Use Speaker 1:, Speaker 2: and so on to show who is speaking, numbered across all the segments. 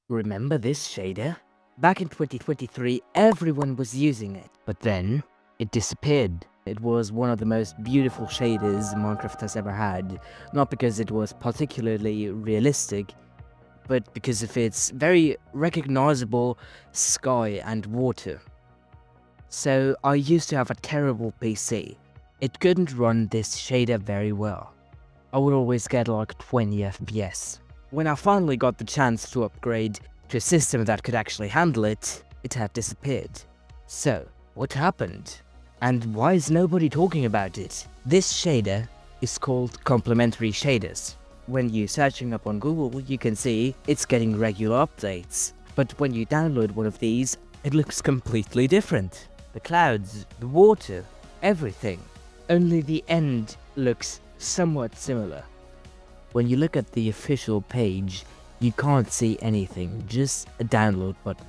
Speaker 1: Remember this shader? Back in 2023, everyone was using it, but then it disappeared. It was one of the most beautiful shaders Minecraft has ever had, not because it was particularly realistic, but because of its very recognizable sky and water. So I used to have a terrible PC. It couldn't run this shader very well. I would always get like 20 FPS. When I finally got the chance to upgrade to a system that could actually handle it, it had disappeared. So, what happened? And why is nobody talking about it? This shader is called Complementary Shaders. When you're searching up on Google, you can see it's getting regular updates. But when you download one of these, it looks completely different. The clouds, the water, everything. Only the end looks somewhat similar. When you look at the official page, you can't see anything, just a download button.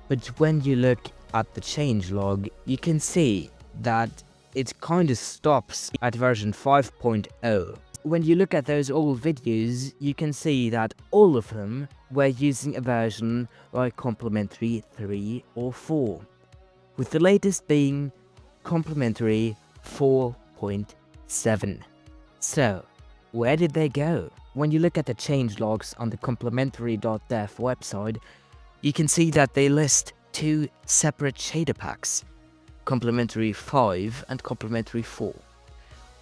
Speaker 1: But when you look at the changelog, you can see that it kinda stops at version 5.0. When you look at those old videos, you can see that all of them were using a version like Complementary 3 or 4, with the latest being Complementary 4.7. So, where did they go? When you look at the changelogs on the complementary.dev website, you can see that they list two separate shader packs, Complementary 5 and Complementary 4.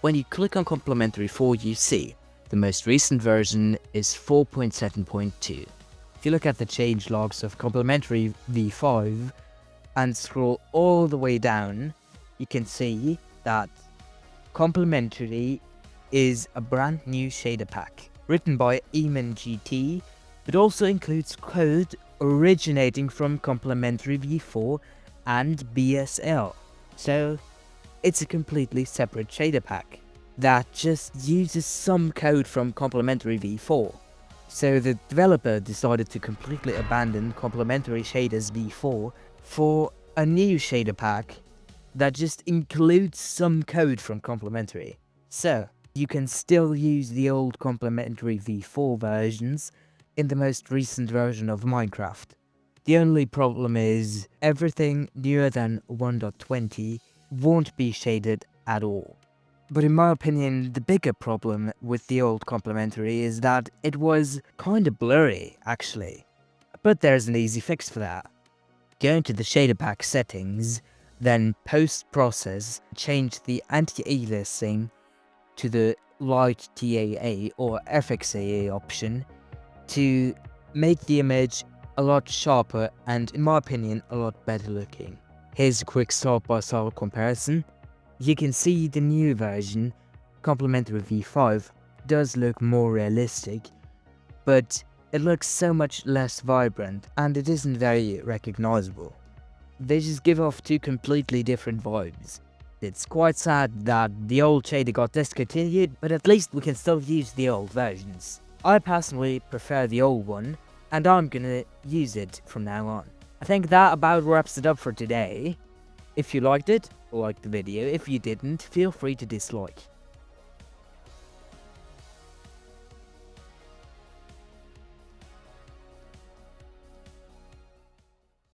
Speaker 1: When you click on Complementary 4, you see the most recent version is 4.7.2. If you look at the changelogs of Complementary v5 and scroll all the way down, you can see that Complementary is a brand new shader pack written by EmanGT, but also includes code originating from Complementary v4 and BSL. So it's a completely separate shader pack that just uses some code from Complementary v4. So the developer decided to completely abandon Complementary Shaders v4 for a new shader pack that just includes some code from Complementary. So you can still use the old Complementary v4 versions in the most recent version of Minecraft. The only problem is everything newer than 1.20 won't be shaded at all. But in my opinion, the bigger problem with the old Complementary is that it was kinda blurry, actually. But there's an easy fix for that. Go into the shader pack settings, then post-process, change the anti-aliasing to the light TAA or FXAA option to make the image a lot sharper and, in my opinion, a lot better looking. Here's a quick side-by-side comparison. You can see the new version, Complementary v5, does look more realistic, but it looks so much less vibrant and it isn't very recognizable. They just give off two completely different vibes. It's quite sad that the old shader got discontinued, but at least we can still use the old versions. I personally prefer the old one, and I'm gonna use it from now on. I think that about wraps it up for today. If you liked it, like the video. If you didn't, feel free to dislike.